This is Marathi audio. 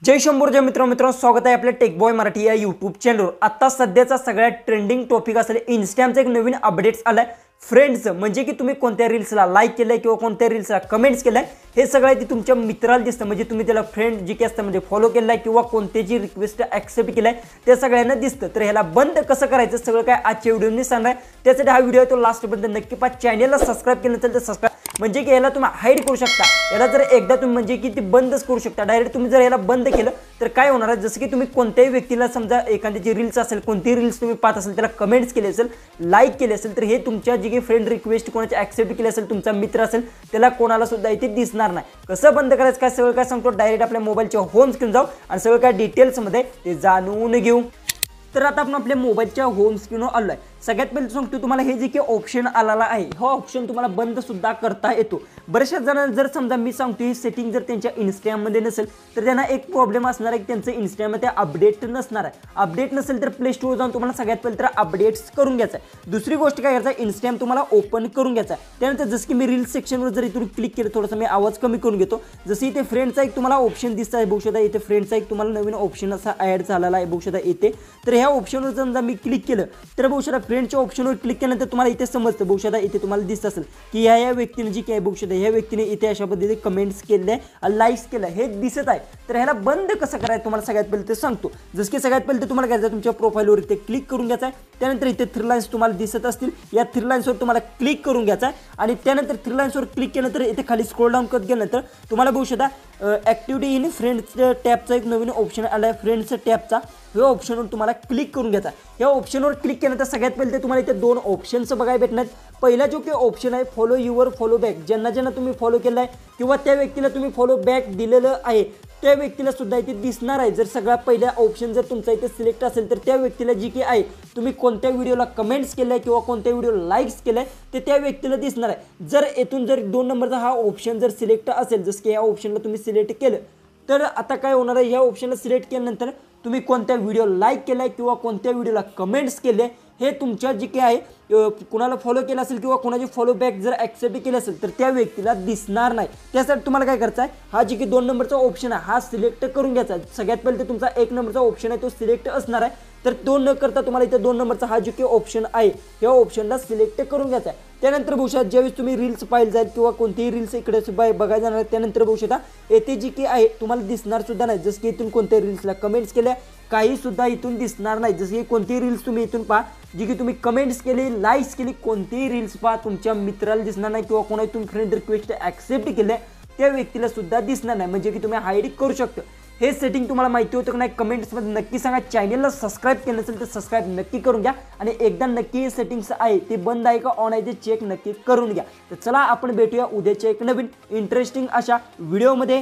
जय शंभर जय मित्रांनो स्वागत आहे आपल्या टेक बॉय मराठी या यूट्यूब चॅनलवर। आता सध्याचा सगळ्यात ट्रेंडिंग टॉपिक असेल इंस्टाग्रामचा एक नवीन अपडेट्स आलाय फ्रेंड्स, म्हणजे की तुम्ही कोणत्या रील्सला लाईक केलंय किंवा कोणत्या रील्सला कमेंट्स केलंय हे सगळं ती तुमच्या मित्राला दिसतं, म्हणजे तुम्ही त्याला फ्रेंड जी की असतं म्हणजे फॉलो केलाय किंवा कोणत्याची रिक्वेस्ट ॲक्सेप्ट केलाय ते सगळ्यांना दिसतं। तर ह्याला बंद कसं करायचं सगळं काय आजच्या व्हिडिओमध्ये सांगणार आहे। त्यासाठी हा व्हिडिओ तो लास्टपर्यंत नक्की पहा। चॅनलला सबस्क्राइब केलं नसेल तर सबस्क्राइब, म्हणजे की याला तुम्ही हाईड करू शकता, याला जर एकदा तुम्ही म्हणजे की ती बंदच करू शकता डायरेक्ट। तुम्ही जर याला बंद केलं तर काय होणार आहे, जसं की तुम्ही कोणत्याही व्यक्तीला समजा एखाद्याची रील्स असेल, कोणती रील्स तुम्ही पाहत असेल, त्याला कमेंट्स केले असेल, लाईक केले असेल, तर हे तुमच्या जी काही फ्रेंड रिक्वेस्ट कोणाची ॲक्सेप्ट केली असेल, तुमचा मित्र असेल, त्याला कोणाला सुद्धा इथे दिसणार नाही। कसं बंद करायचं काय सगळं काय सांगतो, डायरेक्ट आपल्या मोबाईलच्या होम स्क्रीन जाऊ आणि सगळं काय डिटेल्समध्ये ते जाणून घेऊ। तर आता आपण आपल्या मोबाईलच्या होम स्क्रीनवर आलो आहे। सगळ्यात पहिले सांगतो तुम्हाला हे जे की ऑप्शन आलेला आहे, हा ऑप्शन तुम्हाला बंद सुद्धा करता येतो। बऱ्याचशा जणांना जर समजा मी सांगतो ही सेटिंग जर त्यांच्या इंस्टाग्राममध्ये नसेल तर त्यांना एक प्रॉब्लेम असणार आहे की त्यांचं इंस्टाग्राममध्ये अपडेट नसणार आहे। अपडेट नसेल तर प्ले स्टोर जाऊन तुम्हाला सगळ्यात पहिले तर अपडेट्स करून घ्यायचं आहे। दुसरी गोष्ट काय करायचं आहे, इंस्टाग्राम तुम्हाला ओपन करून घ्यायचं आहे। त्यानंतर जसं की मी रील्स सेक्शनवर जर इथून क्लिक केलं, थोडंसं मी आवाज कमी करून घेतो, जसं इथे फ्रेंडचा एक तुम्हाला ऑप्शन दिसत आहे बघू शकता, इथे फ्रेंडचा एक तुम्हाला नवीन ऑप्शन असा ॲड झालेला आहे बघू शकता इथे। तर ह्या ऑप्शनवर समजा मी क्लिक केलं तर बघू शकता फ्रेंडच्या ऑप्शनवर क्लिक केल्यानंतर तुम्हाला इथे समजतं बघू शकता, इथे तुम्हाला दिसत असेल की या व्यक्तीने जी काय बघू शकता, ह्या व्यक्तीने इथे अशा पद्धतीने कमेंट्स केले, लाईक्स केलं हे दिसत आहे। तर ह्याला बंद कसं करायचं तुम्हाला सगळ्यात पहिले ते सांगतो। जसं की सगळ्यात पहिले तुम्हाला काय करायचं, तुमच्या प्रोफाईलवर इथे क्लिक करून घ्यायचं आहे। त्यानंतर इथे थ्री लाईन्स तुम्हाला दिसत असतील, या थ्री लाईन्सवर तुम्हाला क्लिक करून घ्यायचं आहे आणि त्यानंतर थ्री लाईन्सवर क्लिक केल्यानंतर इथे खाली स्क्रोल डाऊन करत गेल्यानंतर तुम्हाला बघू शकता ॲक्टिव्हिटी इन फ्रेंड्स टॅबचा एक नवीन ऑप्शन आला आहे, फ्रेंड्स टॅबचा। ह्या ऑप्शनवर तुम्हाला क्लिक करून घ्यायचा। या ऑप्शनवर क्लिक केल्यानंतर सगळ्यात पहिले तुम्हाला इथे दोन ऑप्शन्स बघायला भेटणार। पहिला जो की ऑप्शन आहे फॉलो युअर फॉलो बॅक, ज्यांना तुम्ही फॉलो केलं आहे किंवा त्या व्यक्तीला तुम्ही फॉलो बॅक दिलेलं आहे त्या व्यक्तीला सुद्धा इथे दिसणार आहे। जर सगळ्यात पहिला ऑप्शन जर तुमचा इथे सिलेक्ट असेल तर त्या व्यक्तीला जी की आहे तुम्ही कोणत्या व्हिडिओला कमेंट्स केलं आहे किंवा कोणत्या व्हिडिओला लाईक्स केलं आहे ते त्या व्यक्तीला दिसणार आहे। जर येथून जर 2 नंबरचा हा ऑप्शन जर सिलेक्ट असेल, जसं की या ऑप्शनला तुम्ही सिलेक्ट केलं तर आता काय होणार आहे, या ऑप्शनला सिलेक्ट केल्यानंतर तुम्ही कोणत्या व्हिडिओ लाईक केला आहे किंवा कोणत्या व्हिडिओला कमेंट्स केले हे तुमच्या जी काय आहे कुणाला फॉलो केलं असेल किंवा कोणाची फॉलो बॅक जर ॲक्सेप्ट केलं असेल तर त्या व्यक्तीला दिसणार नाही। त्यासाठी तुम्हाला काय करायचं आहे, हा जी की 2 नंबरचा ऑप्शन आहे हा सिलेक्ट करून घ्यायचा। सगळ्यात पहिले तर तुमचा 1 नंबरचा ऑप्शन आहे तो सिलेक्ट असणार आहे, तर तो न करता तुम्हाला इथे 2 नंबरचा हा जो की ऑप्शन आहे या ऑप्शनला सिलेक्ट करून घ्यायचा आहे। त्यानंतर बघू शकता ज्यावेळेस तुम्ही रील्स पाहिजे जाईल किंवा कोणतीही रील्स इकडे बघायला जाणार, त्यानंतर बघू शकता येथे जी की आहे तुम्हाला दिसणार सुद्धा नाही। जसं की इथून कोणत्या रील्सला कमेंट्स केल्या काही सुद्धा इथून दिसणार नाही। जसं की कोणतीही रील्स तुम्ही इथून पहा जी की तुम्ही कमेंट्स केली, लाईक्स केली, कोणतीही रील्स पहा तुमच्या मित्राला दिसणार नाही किंवा कोणाची तुम्ही फ्रेंड रिक्वेस्ट ॲक्सेप्ट केले त्या व्यक्तीला सुद्धा दिसणार नाही, म्हणजे की तुम्ही हाईड करू शकता। हे सेटिंग तुम्हाला माहिती होतं की नाही कमेंट्समध्ये नक्की सांगा। चॅनलला सबस्क्राइब केलं नसेल तर सबस्क्राइब नक्की करून घ्या आणि एकदा नक्की हे सेटिंग्स आहे ते बंद आहे का ऑन आहे ते चेक नक्की करून घ्या। तर चला आपण भेटूया उद्याच्या एक नवीन इंटरेस्टिंग अशा व्हिडिओमध्ये।